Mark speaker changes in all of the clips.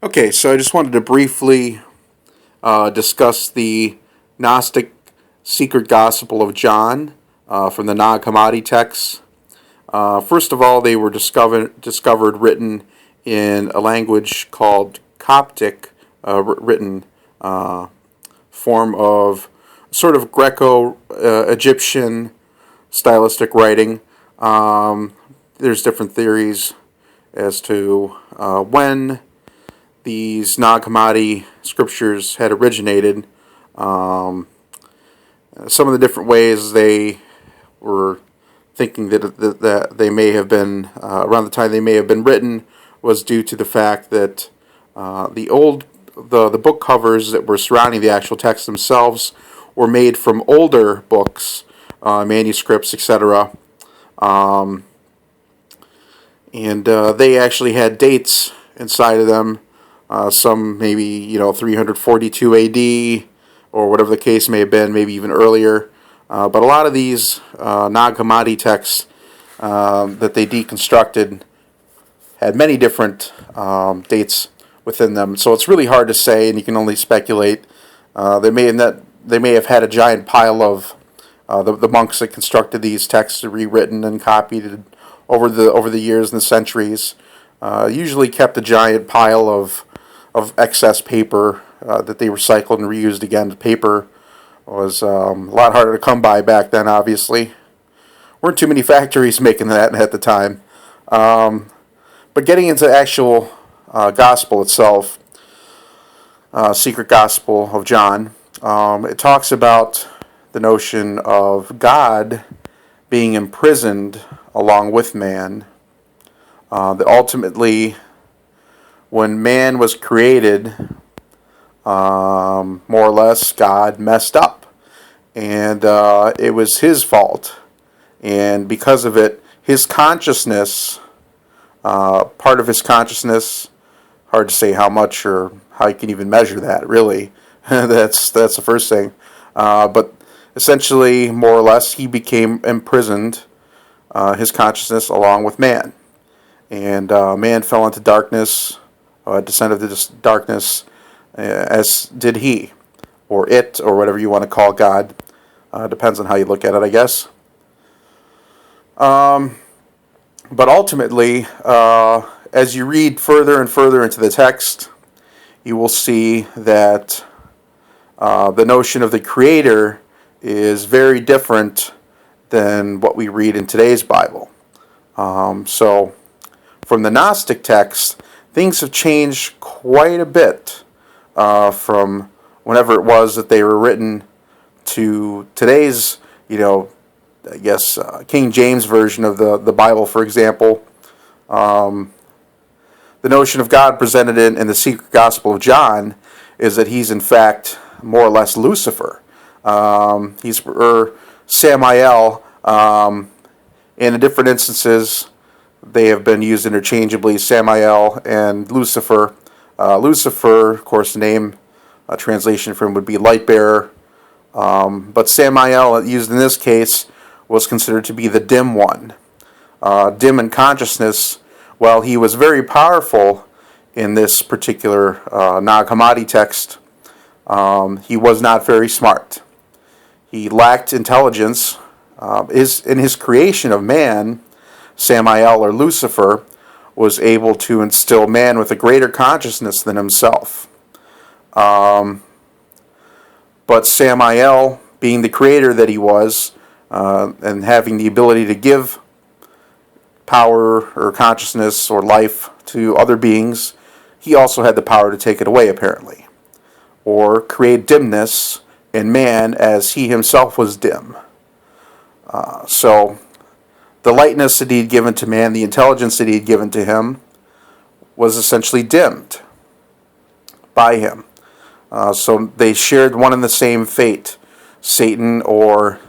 Speaker 1: Okay, so I just wanted to briefly discuss the Gnostic Secret Gospel of John from the Nag Hammadi texts. First of all, they were discovered written in a language called Coptic, written form of sort of Greco-Egyptian stylistic writing. There's different theories as to when these Nag Hammadi scriptures had originated. Some of the different ways they were thinking that they may have been, around the time they may have been written, was due to the fact that the book covers that were surrounding the actual texts themselves were made from older books, manuscripts, etc. And they actually had dates inside of them. Some maybe 342 AD or whatever the case may have been, maybe even earlier. But a lot of these Nag Hammadi texts that they deconstructed had many different dates within them. So it's really hard to say, and you can only speculate. They may have had a giant pile of the monks that constructed these texts, rewritten and copied over the years and the centuries. Usually kept a giant pile of excess paper that they recycled and reused again. Paper was a lot harder to come by back then, obviously. Weren't too many factories making that at the time. But getting into actual gospel itself, Secret Gospel of John, it talks about the notion of God being imprisoned along with man. That ultimately, when man was created, more or less, God messed up. And it was his fault. And because of it, his consciousness, part of his consciousness, hard to say how much or how you can even measure that, really. That's the first thing. But essentially, more or less, he became imprisoned, his consciousness, along with man. And man fell into darkness, descended to darkness, as did he, or it, or whatever you want to call God. Depends on how you look at it, I guess. But ultimately, as you read further and further into the text, you will see that the notion of the Creator is very different than what we read in today's Bible. So, from the Gnostic texts, things have changed quite a bit from whenever it was that they were written to today's, I guess, King James version of the Bible, for example. The notion of God presented in the Secret Gospel of John is that he's in fact more or less Lucifer. He's Samael. In different instances, they have been used interchangeably, Samael and Lucifer. Lucifer, of course, the name translation for him would be light bearer. But Samael, used in this case, was considered to be the dim one. Dim in consciousness. While he was very powerful in this particular Nag Hammadi text, he was not very smart. He lacked intelligence. In his creation of man, Samael, or Lucifer, was able to instill man with a greater consciousness than himself. But Samael, being the creator that he was, and having the ability to give power or consciousness or life to other beings, he also had the power to take it away, apparently, or create dimness in man as he himself was dim. So the lightness that he had given to man, the intelligence that he had given to him, was essentially dimmed by him. So they shared one and the same fate, Satan or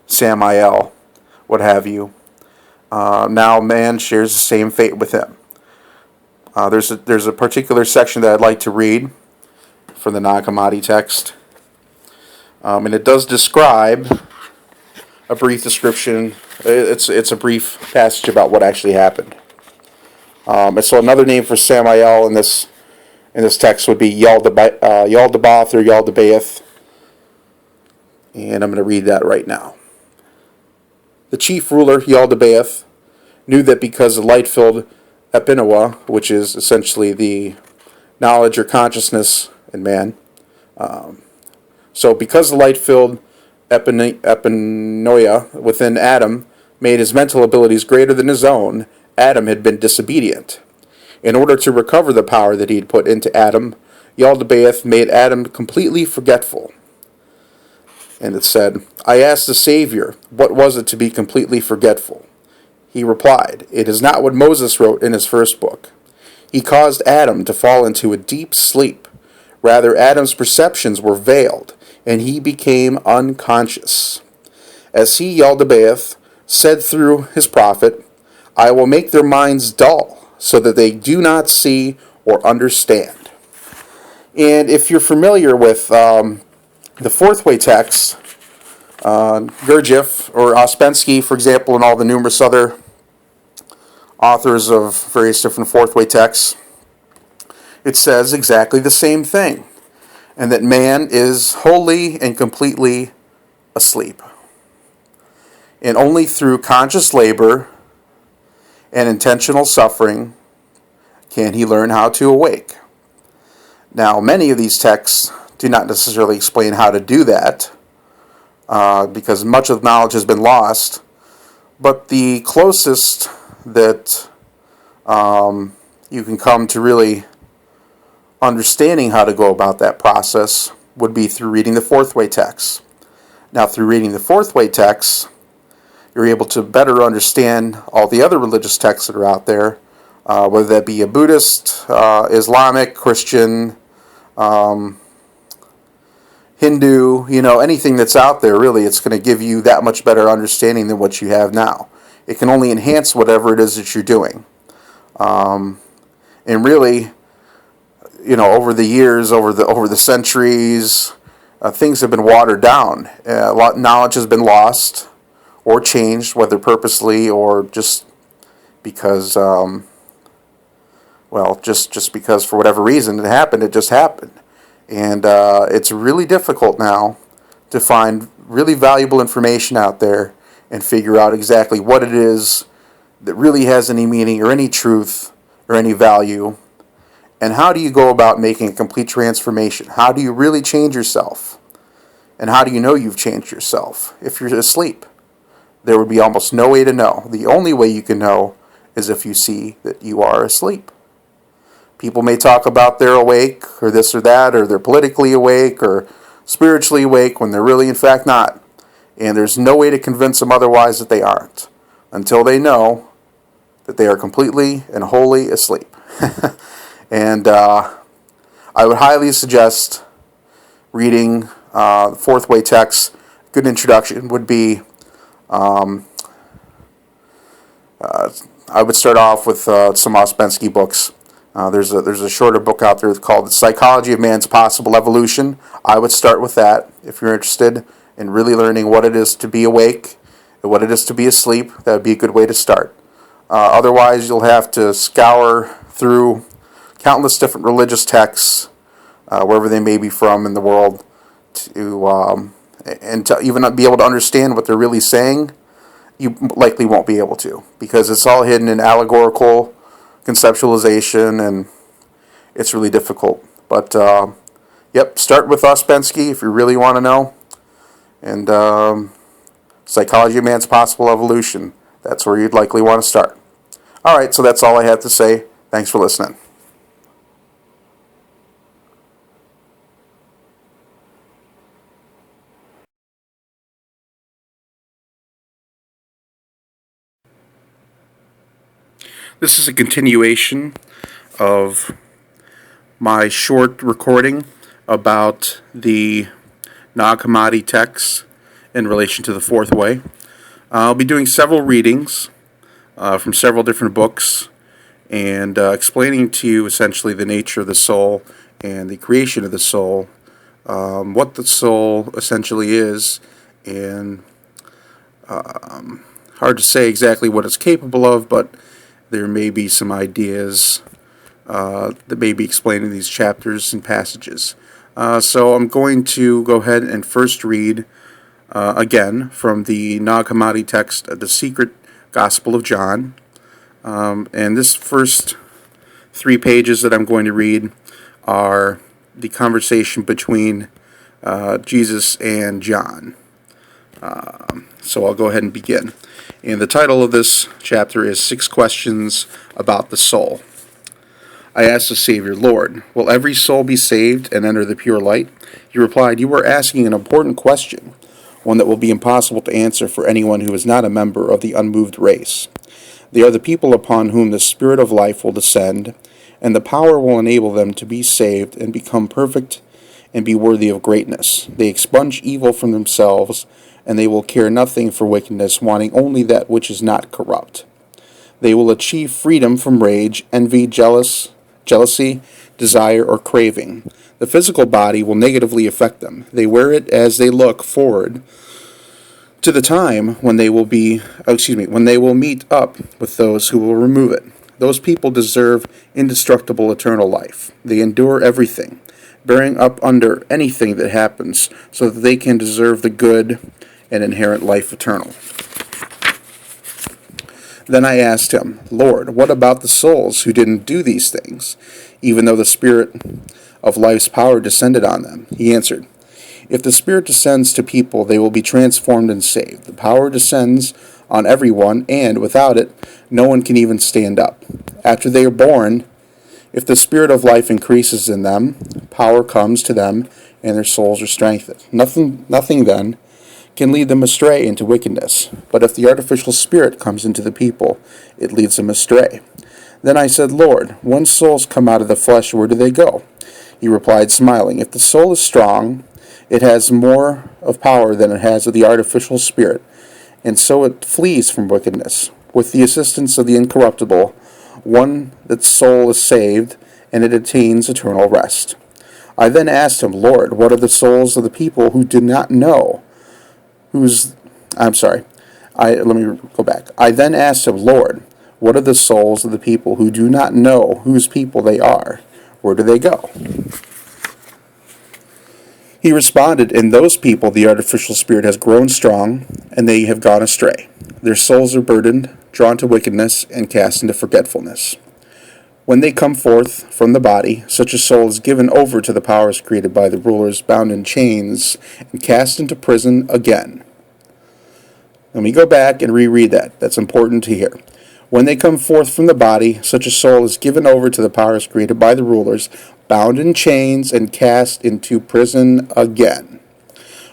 Speaker 1: Samael, what have you. Now man shares the same fate with him. There's a particular section that I'd like to read from the Nag Hammadi text. And it does describe a brief description. It's a brief passage about what actually happened. And so another name for Samael in this And this text would be Yaldabaoth or Yaldabaoth. And I'm going to read that right now. The chief ruler, Yaldabaoth, knew that because the light-filled Epinawa, which is essentially the knowledge or consciousness in man, so because the light-filled epinoia within Adam made his mental abilities greater than his own, Adam had been disobedient. In order to recover the power that he had put into Adam, Yaldabaoth made Adam completely forgetful. And it said, I asked the Savior, what was it to be completely forgetful? He replied, it is not what Moses wrote in his first book. He caused Adam to fall into a deep sleep. Rather, Adam's perceptions were veiled, and he became unconscious. As he, Yaldabaoth, said through his prophet, I will make their minds dull, so that they do not see or understand. And if you're familiar with the fourth way text, Gurdjieff or Ouspensky, for example, and all the numerous other authors of various different fourth way texts, it says exactly the same thing, and that man is wholly and completely asleep. And only through conscious labor and intentional suffering can he learn how to awake. Now, many of these texts do not necessarily explain how to do that, because much of knowledge has been lost, but the closest that you can come to really understanding how to go about that process would be through reading the fourth way texts. Now, through reading the fourth way texts, you're able to better understand all the other religious texts that are out there, whether that be a Buddhist, Islamic, Christian, Hindu, anything that's out there, really, it's going to give you that much better understanding than what you have now. It can only enhance whatever it is that you're doing. And really, over the years, over the centuries, things have been watered down. A lot of knowledge has been lost or changed, whether purposely or just because, just because for whatever reason it just happened. And it's really difficult now to find really valuable information out there and figure out exactly what it is that really has any meaning or any truth or any value. And how do you go about making a complete transformation? How do you really change yourself? And how do you know you've changed yourself? If you're asleep, there would be almost no way to know. The only way you can know is if you see that you are asleep. People may talk about they're awake, or this or that, or they're politically awake, or spiritually awake, when they're really in fact not. And there's no way to convince them otherwise that they aren't, until they know that they are completely and wholly asleep. And I would highly suggest reading the fourth way text. A good introduction would be, I would start off with some Ouspensky books. There's a shorter book out there called The Psychology of Man's Possible Evolution. I would start with that if you're interested in really learning what it is to be awake and what it is to be asleep. That would be a good way to start. Otherwise, you'll have to scour through countless different religious texts, wherever they may be from in the world, to even be able to understand what they're really saying. You likely won't be able to, because it's all hidden in allegorical conceptualization, and it's really difficult. But start with Ouspensky if you really want to know, and Psychology of Man's Possible Evolution. That's where you'd likely want to start. All right, so that's all I have to say. Thanks for listening. This is a continuation of my short recording about the Nag Hammadi texts in relation to the fourth way. I'll be doing several readings from several different books and explaining to you essentially the nature of the soul and the creation of the soul, what the soul essentially is, and hard to say exactly what it's capable of, but there may be some ideas that may be explained in these chapters and passages. So I'm going to go ahead and first read again from the Nag Hammadi text of the Secret Gospel of John. And this first 3 pages that I'm going to read are the conversation between Jesus and John. So I'll go ahead and begin. And the title of this chapter is 6 Questions About the Soul. I asked the Savior, Lord, will every soul be saved and enter the pure light? He replied, you are asking an important question, one that will be impossible to answer for anyone who is not a member of the unmoved race. They are the people upon whom the Spirit of life will descend, and the power will enable them to be saved and become perfect and be worthy of greatness. They expunge evil from themselves, and they will care nothing for wickedness, wanting only that which is not corrupt. They will achieve freedom from rage, envy, jealousy, desire, or craving. The physical body will negatively affect them. They wear it as they look forward to the time when they will meet up with those who will remove it. Those people deserve indestructible eternal life. They endure everything, bearing up under anything that happens, so that they can deserve the good and inherent life eternal. Then I asked him, Lord, what about the souls who didn't do these things, even though the Spirit of life's power descended on them? He answered, if the Spirit descends to people, they will be transformed and saved. The power descends on everyone, and without it, no one can even stand up. After they are born, if the Spirit of life increases in them, power comes to them, and their souls are strengthened. Nothing then can lead them astray into wickedness. But if the artificial spirit comes into the people, it leads them astray. Then I said, Lord, when souls come out of the flesh, where do they go? He replied, smiling, if the soul is strong, it has more of power than it has of the artificial spirit, and so it flees from wickedness. With the assistance of the incorruptible, one that soul is saved, and it attains eternal rest. I then asked him, Lord, what are the souls of the people who did not know? I then asked him, Lord, what are the souls of the people who do not know whose people they are? Where do they go? He responded, in those people the artificial spirit has grown strong, and they have gone astray. Their souls are burdened, drawn to wickedness, and cast into forgetfulness. When they come forth from the body, such a soul is given over to the powers created by the rulers, bound in chains, and cast into prison again. Let me go back and reread that. That's important to hear. When they come forth from the body, such a soul is given over to the powers created by the rulers, bound in chains, and cast into prison again.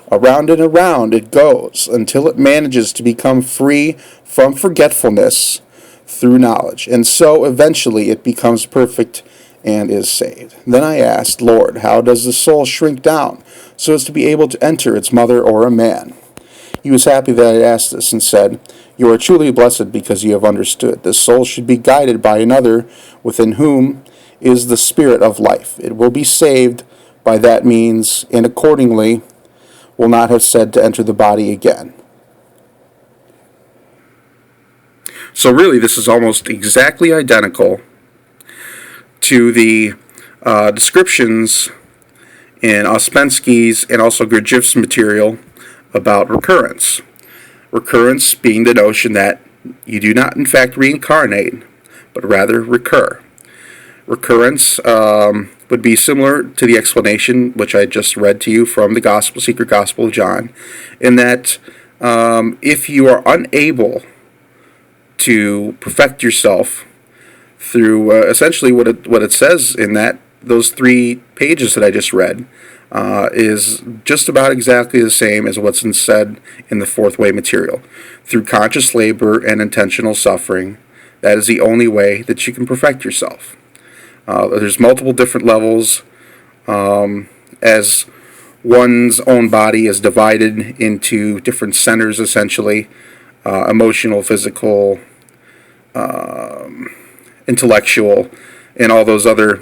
Speaker 1: Around and around it goes until it manages to become free from forgetfulness through knowledge, and so eventually it becomes perfect and is saved. Then I asked, Lord, how does the soul shrink down so as to be able to enter its mother or a man? He was happy that I asked this and said, you are truly blessed because you have understood. The soul should be guided by another within whom is the Spirit of life. It will be saved by that means, and accordingly will not have said to enter the body again. So really, this is almost exactly identical to the descriptions in Ouspensky's and also Gurdjieff's material about recurrence. Recurrence being the notion that you do not in fact reincarnate, but rather recur. Recurrence would be similar to the explanation which I just read to you from the Secret Gospel of John, in that if you are unable to perfect yourself through essentially what it says in those 3 pages that I just read, is just about exactly the same as what's said in the Fourth Way material. Through conscious labor and intentional suffering, that is the only way that you can perfect yourself. There's multiple different levels as one's own body is divided into different centers, essentially, emotional, physical, intellectual, and all those other.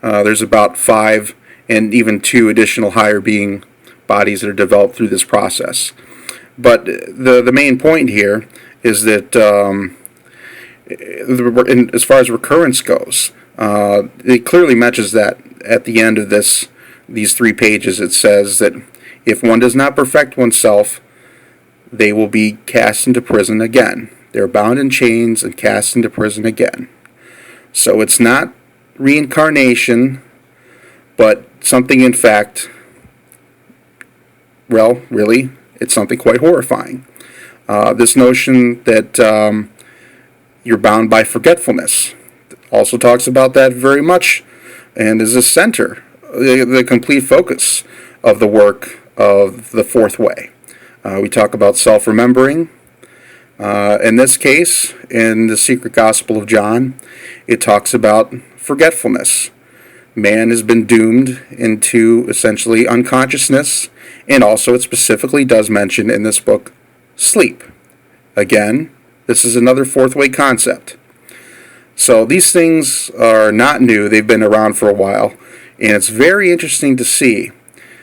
Speaker 1: There's about 5 and even 2 additional higher being bodies that are developed through this process. But the main point here is that as far as recurrence goes, it clearly mentions that at the end of these 3 pages. It says that if one does not perfect oneself, they will be cast into prison again. They're bound in chains and cast into prison again. So it's not reincarnation, but something, in fact, well, really, it's something quite horrifying. This notion that you're bound by forgetfulness also talks about that very much, and is the center, the complete focus of the work of the fourth way. We talk about self-remembering. In this case, in the Secret Gospel of John, it talks about forgetfulness. Man has been doomed into essentially unconsciousness, and also it specifically does mention in this book sleep. Again, this is another fourth way concept. So these things are not new. They've been around for a while, and it's very interesting to see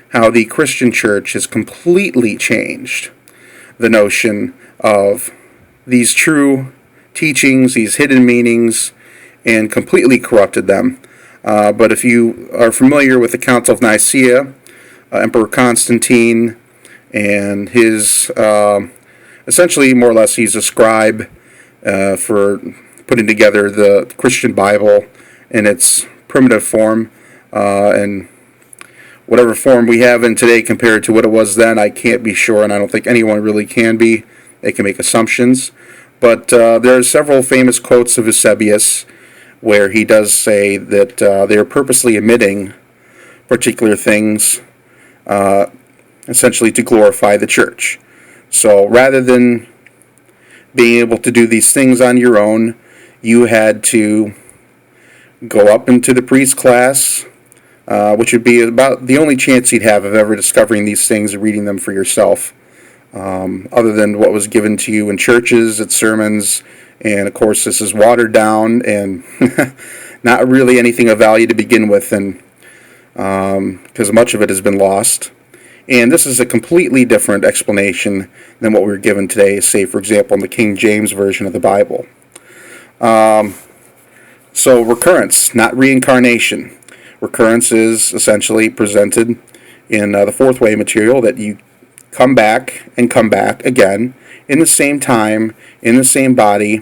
Speaker 1: how the Christian church has completely changed the notion of these true teachings, these hidden meanings, and completely corrupted them. But if you are familiar with the Council of Nicaea, Emperor Constantine and his, essentially more or less he's a scribe for putting together the Christian Bible in its primitive form, and whatever form we have in today compared to what it was then, I can't be sure, and I don't think anyone really can be. They can make assumptions. But there are several famous quotes of Eusebius where he does say that they are purposely omitting particular things, essentially to glorify the church. So rather than being able to do these things on your own, you had to go up into the priest class, which would be about the only chance you'd have of ever discovering these things and reading them for yourself, other than what was given to you in churches, at sermons, and of course this is watered down and not really anything of value to begin with, and because much of it has been lost. And this is a completely different explanation than what we were given today, say for example in the King James Version of the Bible. So recurrence, not reincarnation. Recurrence is essentially presented in the fourth way material, that you come back and come back again in the same time, in the same body,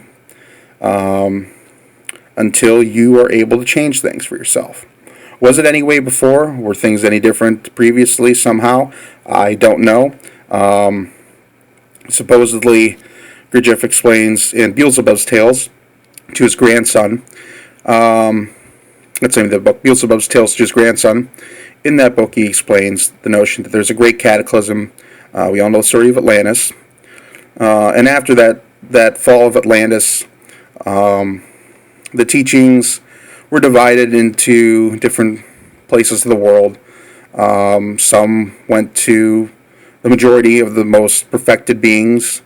Speaker 1: until you are able to change things for yourself. Was it any way before? Were things any different previously somehow? I don't know. Supposedly, Gurdjieff explains in Beelzebub's Tales to his grandson, that's the name of the book, Beelzebub's Tales to his grandson. In that book, he explains the notion that there's a great cataclysm. We all know the story of Atlantis. And after that fall of Atlantis, the teachings were divided into different places of the world. Some went to the majority of the most perfected beings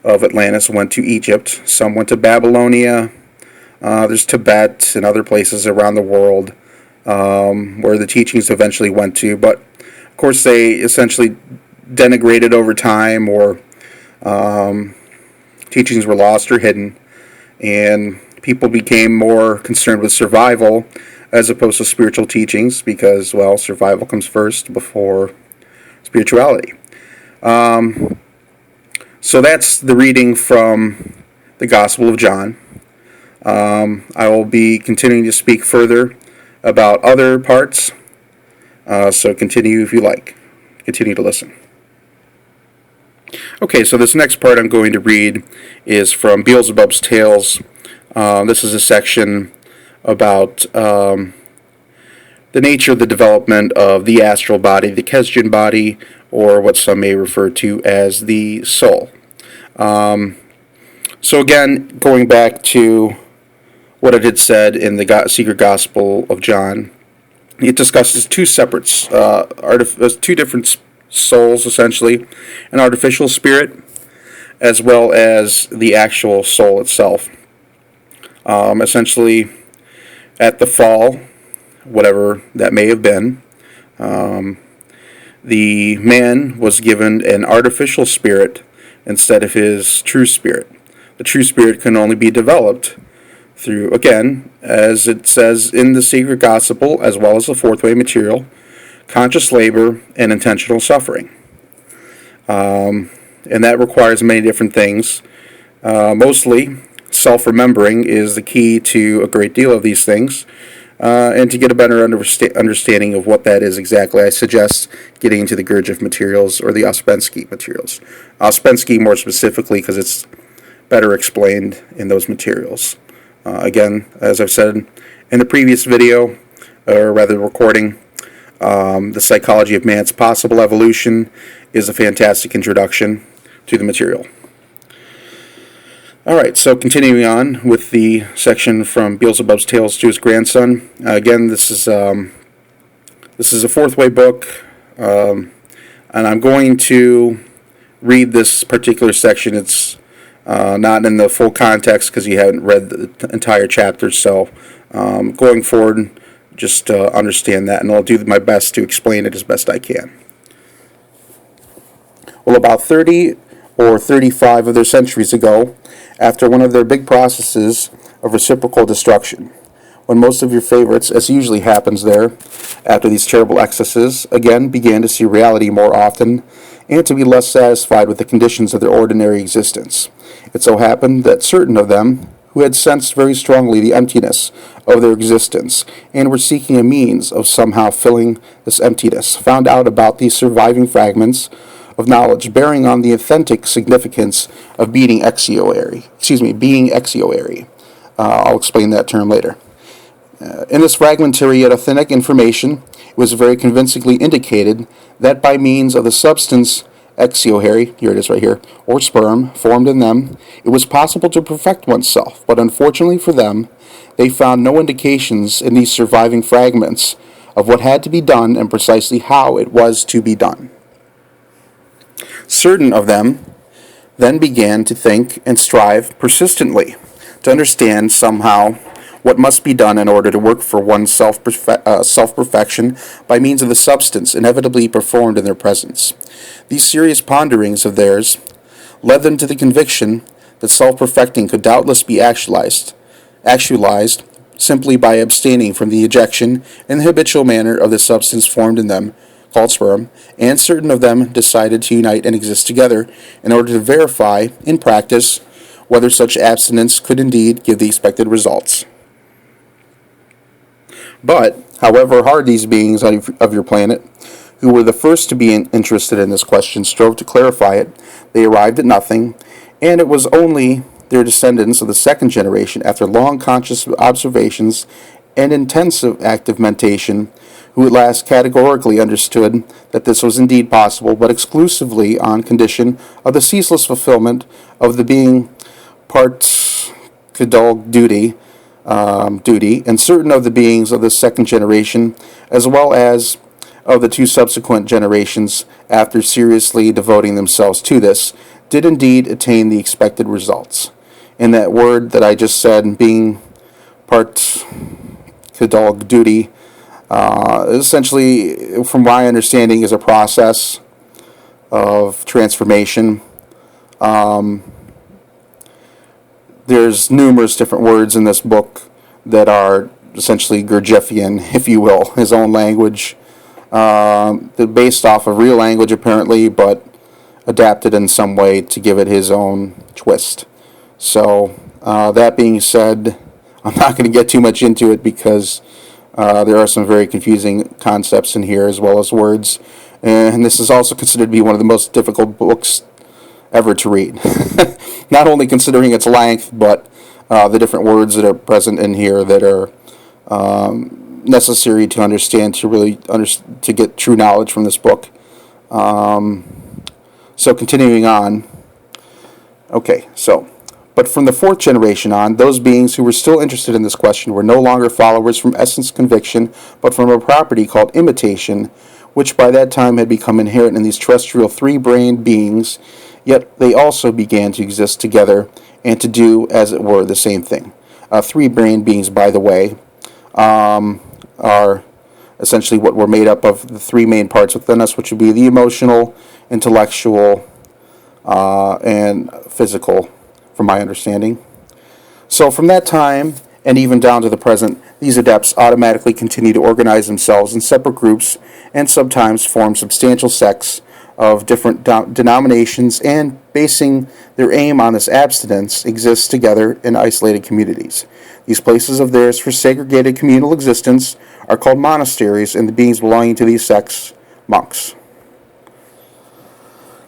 Speaker 1: of Atlantis went to Egypt. Some went to Babylonia. There's Tibet and other places around the world where the teachings eventually went to. But, of course, they essentially denigrated over time, or teachings were lost or hidden. And people became more concerned with survival as opposed to spiritual teachings because, well, survival comes first before spirituality. So that's the reading from the Gospel of John. I will be continuing to speak further about other parts, so continue if you like. Continue to listen. Okay, so this next part I'm going to read is from Beelzebub's Tales. This is a section about the nature of the development of the astral body, the Kesdjan body, or what some may refer to as the soul. So again, going back to what it had said in the Secret Gospel of John, it discusses two separate, two different souls, essentially, an artificial spirit, as well as the actual soul itself. Essentially, at the fall, whatever that may have been, the man was given an artificial spirit instead of his true spirit. The true spirit can only be developed through, again, as it says in the Secret Gospel, as well as the fourth way material, conscious labor and intentional suffering. And that requires many different things. Mostly, self-remembering is the key to a great deal of these things. And to get a better understanding of what that is exactly, I suggest getting into the Gurdjieff materials or the Ouspensky materials. Ouspensky more specifically because it's better explained in those materials. Again, as I've said in the previous video, or rather recording, The Psychology of Man's Possible Evolution is a fantastic introduction to the material. Alright, so continuing on with the section from Beelzebub's Tales to His Grandson. Again, this is a fourth way book, and I'm going to read this particular section. It's not in the full context because you haven't read the entire chapter, so going forward, just understand that, and I'll do my best to explain it as best I can. Well, about 30 or 35 of their centuries ago, after one of their big processes of reciprocal destruction, when most of your favorites, as usually happens there, after these terrible excesses, again began to see reality more often and to be less satisfied with the conditions of their ordinary existence. It so happened that certain of them, who had sensed very strongly the emptiness of their existence and were seeking a means of somehow filling this emptiness, found out about these surviving fragments of knowledge bearing on the authentic significance of being exioary. I'll explain that term later. In this fragmentary yet authentic information, it was very convincingly indicated that by means of the substance exioary, here it is right here, or sperm, formed in them, it was possible to perfect oneself, but unfortunately for them, they found no indications in these surviving fragments of what had to be done and precisely how it was to be done. Certain of them then began to think and strive persistently to understand somehow what must be done in order to work for one's self-perfection by means of the substance inevitably performed in their presence. These serious ponderings of theirs led them to the conviction that self-perfecting could doubtless be actualized simply by abstaining from the ejection in the habitual manner of the substance formed in them, called sperm, and certain of them decided to unite and exist together in order to verify, in practice, whether such abstinence could indeed give the expected results. But, however hard these beings of your planet, who were the first to be interested in this question, strove to clarify it, they arrived at nothing, and it was only their descendants of the second generation, after long conscious observations and intensive active mentation, who at last categorically understood that this was indeed possible, but exclusively on condition of the ceaseless fulfillment of the being part-cadulg duty, and certain of the beings of the second generation, as well as of the two subsequent generations, after seriously devoting themselves to this, did indeed attain the expected results. And that word that I just said, being part-cadulg duty, essentially, from my understanding, is a process of transformation. There's numerous different words in this book that are essentially Gurdjieffian, if you will, his own language. They're based off of real language, apparently, but adapted in some way to give it his own twist. So, that being said, I'm not going to get too much into it because there are some very confusing concepts in here as well as words. And this is also considered to be one of the most difficult books ever to read. Not only considering its length, but the different words that are present in here that are necessary to understand, to really to get true knowledge from this book. So continuing on. Okay, so, but from the fourth generation on, those beings who were still interested in this question were no longer followers from essence conviction, but from a property called imitation, which by that time had become inherent in these terrestrial three-brained beings, yet they also began to exist together and to do, as it were, the same thing. Three-brained beings, by the way, are essentially what we're made up of, the three main parts within us, which would be the emotional, intellectual, and physical from my understanding. So from that time, and even down to the present, these adepts automatically continue to organize themselves in separate groups and sometimes form substantial sects of different denominations, and basing their aim on this abstinence exists together in isolated communities. These places of theirs for segregated communal existence are called monasteries, and the beings belonging to these sects, monks.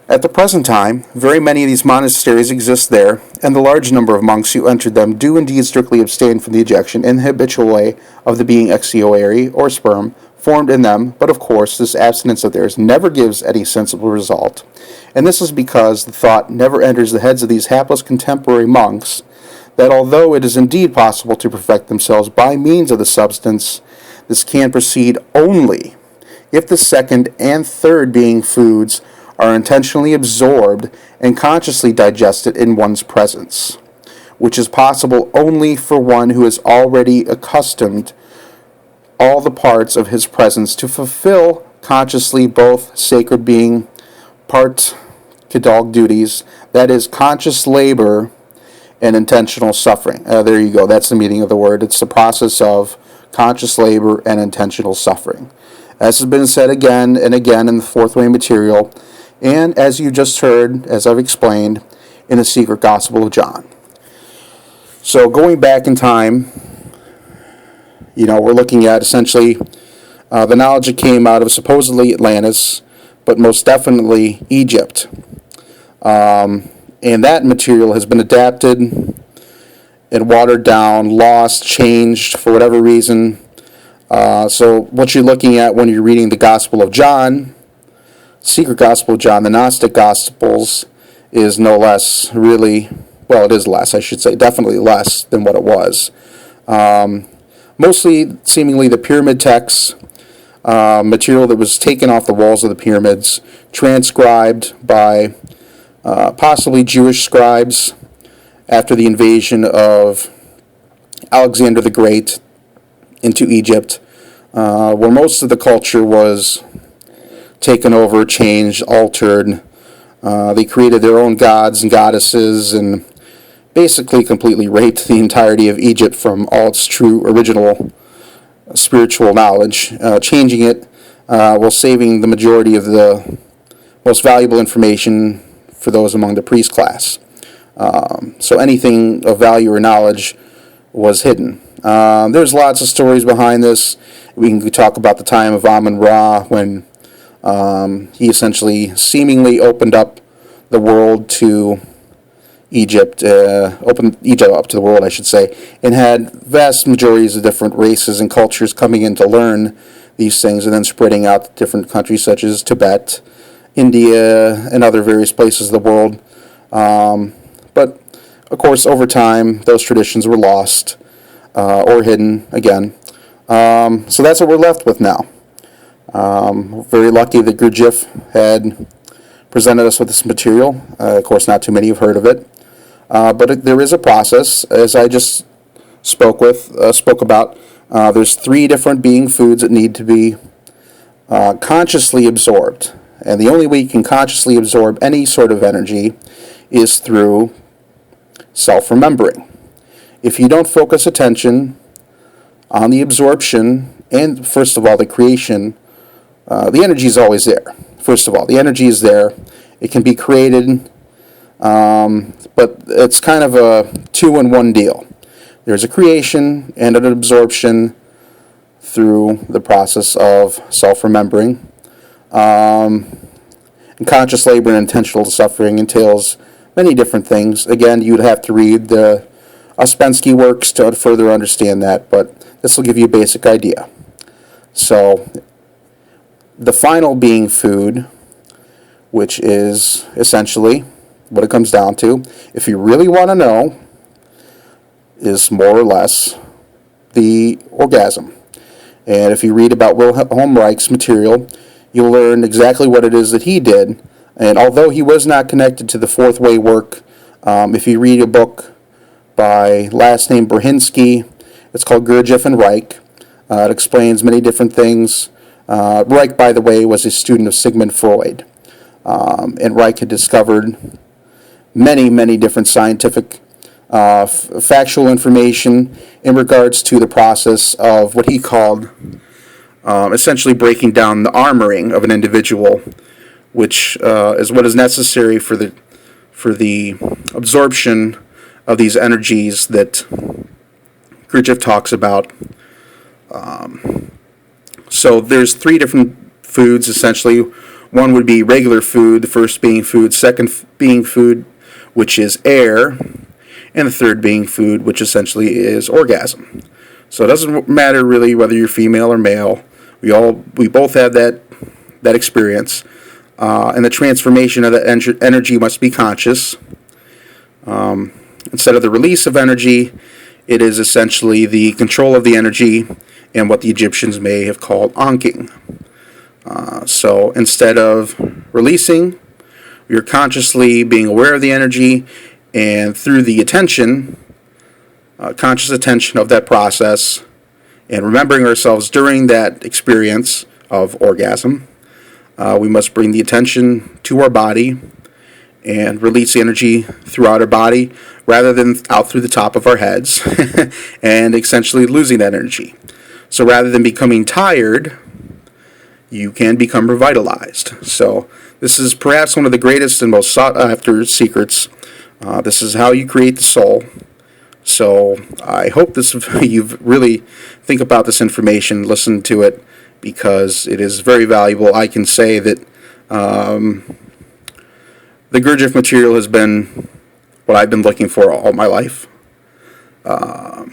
Speaker 1: At the present time, very many of these monasteries exist there, and the large number of monks who entered them do indeed strictly abstain from the ejection in the habitual way of the being exioary, or sperm, formed in them, but of course this abstinence of theirs never gives any sensible result, and this is because the thought never enters the heads of these hapless contemporary monks that although it is indeed possible to perfect themselves by means of the substance, this can proceed only if the second and third being foods are intentionally absorbed and consciously digested in one's presence, which is possible only for one who is already accustomed all the parts of his presence to fulfill consciously both sacred being part kedog duties, that is, conscious labor and intentional suffering. There you go, that's the meaning of the word. It's the process of conscious labor and intentional suffering. As has been said again and again in the fourth way material, and as you just heard, as I've explained, in the secret Gospel of John. So going back in time, we're looking at essentially the knowledge that came out of supposedly Atlantis, but most definitely Egypt. And that material has been adapted and watered down, lost, changed for whatever reason. So what you're looking at when you're reading the Gospel of John, secret Gospel of John, the Gnostic Gospels, is no less really, well, it is less, I should say, definitely less than what it was. Mostly, seemingly, the pyramid texts, material that was taken off the walls of the pyramids, transcribed by possibly Jewish scribes after the invasion of Alexander the Great into Egypt, where most of the culture was taken over, changed, altered. They created their own gods and goddesses and basically completely raped the entirety of Egypt from all its true original spiritual knowledge, changing it while saving the majority of the most valuable information for those among the priest class. So anything of value or knowledge was hidden. There's lots of stories behind this. We can talk about the time of Amun-Ra when he essentially seemingly opened up the world to Egypt, opened Egypt up to the world, I should say, and had vast majorities of different races and cultures coming in to learn these things and then spreading out to different countries such as Tibet, India, and other various places of the world. But, of course, over time, those traditions were lost or hidden again. So that's what we're left with now. Very lucky that Gurdjieff had presented us with this material. Of course, not too many have heard of it. But there is a process, as I just spoke about. There's 3 different being foods that need to be consciously absorbed. And the only way you can consciously absorb any sort of energy is through self-remembering. If you don't focus attention on the absorption and, first of all, the creation, the energy is always there. First of all, the energy is there. It can be created, but it's kind of a 2-in-1 deal. There's a creation and an absorption through the process of self-remembering. And conscious labor and intentional suffering entails many different things. Again, you'd have to read the Ouspensky works to further understand that, but this will give you a basic idea. So, the final being food, which is essentially what it comes down to, if you really want to know, is more or less the orgasm. And if you read about Wilhelm Reich's material, you'll learn exactly what it is that he did. And although he was not connected to the Fourth Way work, if you read a book by last name Brzezinski, it's called Gurdjieff and Reich. It explains many different things. Reich, by the way, was a student of Sigmund Freud. And Reich had discovered many different scientific factual information in regards to the process of what he called essentially breaking down the armoring of an individual, which is what is necessary for the absorption of these energies that Gurdjieff talks about. So there's three different foods essentially. One would be regular food, the first being food, second being food, which is air, and the third being food, which essentially is orgasm. So it doesn't matter really whether you're female or male. We both have that experience, and the transformation of that energy must be conscious. Instead of the release of energy, it is essentially the control of the energy and what the Egyptians may have called anking. So instead of releasing, you're consciously being aware of the energy, and through the attention, conscious attention of that process, and remembering ourselves during that experience of orgasm, we must bring the attention to our body and release the energy throughout our body rather than out through the top of our heads and essentially losing that energy. So rather than becoming tired, you can become revitalized. So this is perhaps one of the greatest and most sought after secrets. This is how you create the soul. So I hope you've really think about this information, listen to it, because it is very valuable. I can say that the Gurdjieff material has been what I've been looking for all my life, and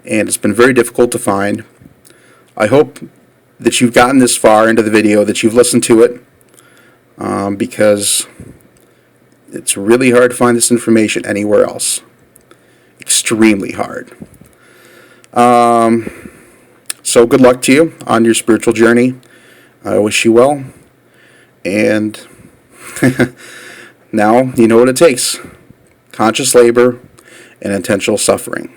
Speaker 1: it's been very difficult to find. I hope that you've gotten this far into the video, that you've listened to it, because it's really hard to find this information anywhere else. Extremely hard. So good luck to you on your spiritual journey. I wish you well. And now you know what it takes. Conscious labor and intentional suffering.